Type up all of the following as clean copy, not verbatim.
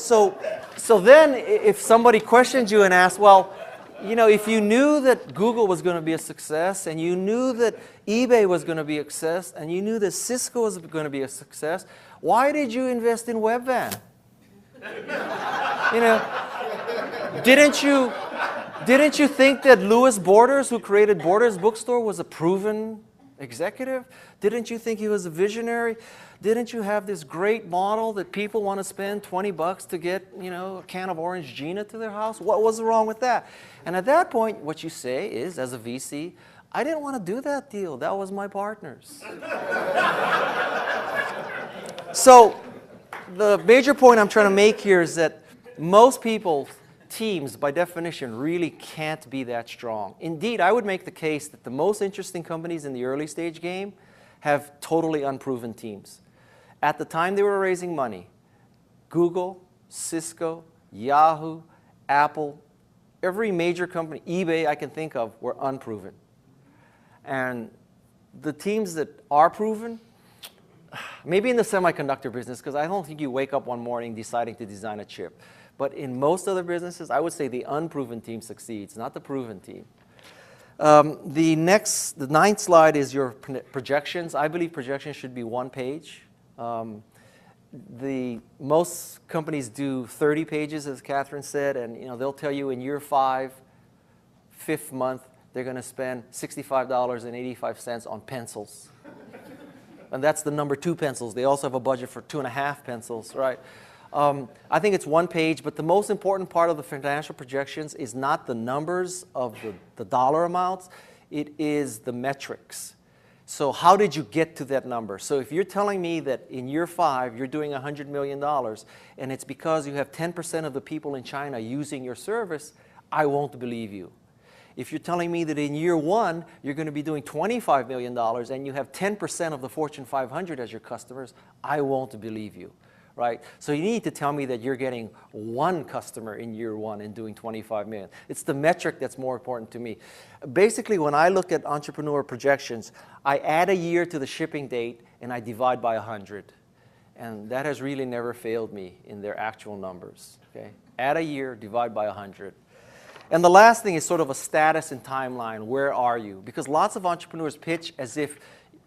So then if somebody questions you and asks, well, if you knew that Google was going to be a success, and you knew that eBay was going to be a success, and you knew that Cisco was going to be a success, why did you invest in Webvan? Didn't you think that Louis Borders, who created Borders Bookstore, was a proven executive? Didn't you think he was a visionary? Didn't you have this great model that people want to spend $20 to get, a can of Orange Gina to their house? What was wrong with that? And at that point, what you say is, as a VC, I didn't want to do that deal. That was my partner's. So the major point I'm trying to make here is that most people, teams, by definition, really can't be that strong. Indeed, I would make the case that the most interesting companies in the early stage game have totally unproven teams. At the time they were raising money, Google, Cisco, Yahoo, Apple, every major company, eBay I can think of, were unproven. And the teams that are proven, maybe in the semiconductor business, because I don't think you wake up one morning deciding to design a chip. But in most other businesses, I would say the unproven team succeeds, not the proven team. The ninth slide is your projections. I believe projections should be one page. Most companies do 30 pages, as Catherine said, and they'll tell you in year 5, 5th month, they're going to spend $65.85 on pencils. And that's the number 2 pencils. They also have a budget for 2.5 pencils, right? I think it's one page, but the most important part of the financial projections is not the numbers of the dollar amounts, it is the metrics. So how did you get to that number? So if you're telling me that in year 5 you're doing $100 million and it's because you have 10% of the people in China using your service, I won't believe you. If you're telling me that in year 1 you're going to be doing $25 million and you have 10% of the Fortune 500 as your customers, I won't believe you. Right? So you need to tell me that you're getting 1 customer in year 1 and doing 25 million. It's the metric that's more important to me. Basically, when I look at entrepreneur projections, I add a year to the shipping date and I divide by 100. And that has really never failed me in their actual numbers. Okay? Add a year, divide by 100. And the last thing is sort of a status and timeline. Where are you? Because lots of entrepreneurs pitch as if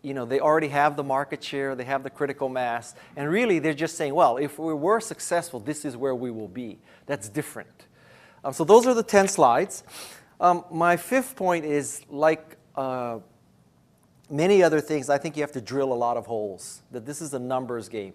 they already have the market share, they have the critical mass, and really they're just saying, well, if we were successful, this is where we will be. That's different. So those are the 10 slides. My 5th point is, like many other things, I think you have to drill a lot of holes, that this is a numbers game.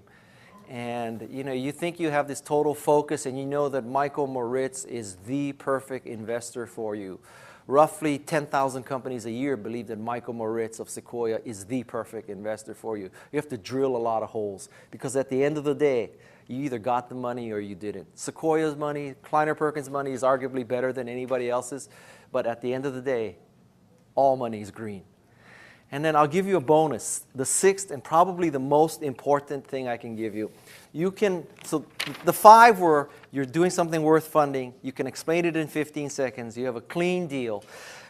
And you think you have this total focus and you know that Michael Moritz is the perfect investor for you. Roughly 10,000 companies a year believe that Michael Moritz of Sequoia is the perfect investor for you. You have to drill a lot of holes because at the end of the day, you either got the money or you didn't. Sequoia's money, Kleiner Perkins' money is arguably better than anybody else's, but at the end of the day, all money is green. And then I'll give you a bonus, the 6th and probably the most important thing I can give you. So the 5 were you're doing something worth funding, you can explain it in 15 seconds, you have a clean deal,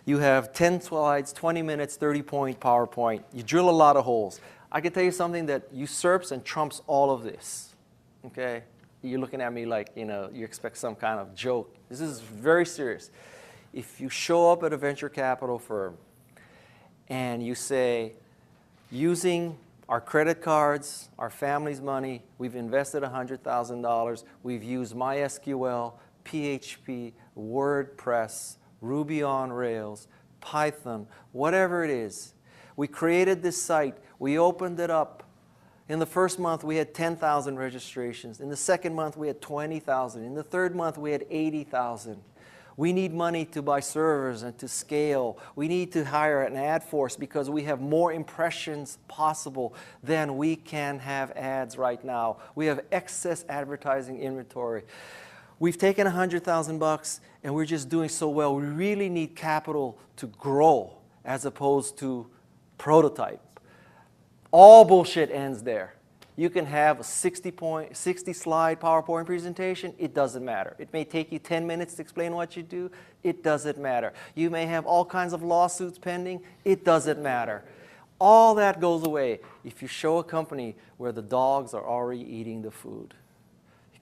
you have 10 slides, 20 minutes, 30-point PowerPoint, you drill a lot of holes. I can tell you something that usurps and trumps all of this, okay? You're looking at me like, you expect some kind of joke. This is very serious. If you show up at a venture capital firm and you say, using our credit cards, our family's money, we've invested $100,000, we've used MySQL, PHP, WordPress, Ruby on Rails, Python, whatever it is. We created this site, we opened it up. In the first month, we had 10,000 registrations. In the second month, we had 20,000. In the third month, we had 80,000. We need money to buy servers and to scale. We need to hire an ad force because we have more impressions possible than we can have ads right now. We have excess advertising inventory. We've taken $100,000 and we're just doing so well. We really need capital to grow as opposed to prototype. All bullshit ends there. You can have a 60-slide PowerPoint presentation. It doesn't matter. It may take you 10 minutes to explain what you do. It doesn't matter. You may have all kinds of lawsuits pending. It doesn't matter. All that goes away if you show a company where the dogs are already eating the food.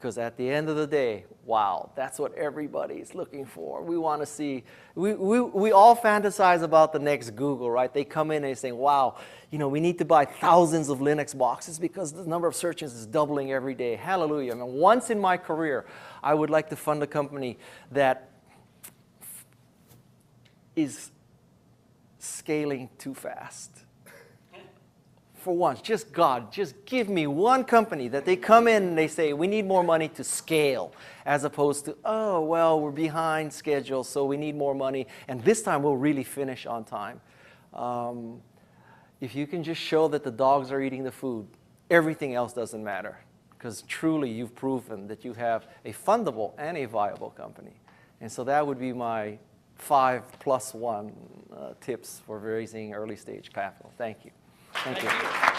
Because at the end of the day, wow, that's what everybody's looking for. We want to see, we all fantasize about the next Google, right? They come in and they say, wow, you know, we need to buy thousands of Linux boxes because the number of searches is doubling every day. Hallelujah. I mean, once in my career, I would like to fund a company that is scaling too fast. For once, just God, just give me one company that they come in and they say, we need more money to scale, as opposed to, oh, well, we're behind schedule, so we need more money, and this time we'll really finish on time. If you can just show that the dogs are eating the food, everything else doesn't matter, because truly you've proven that you have a fundable and a viable company. And so that would be my 5+1 tips for raising early stage capital. Thank you. Thank you.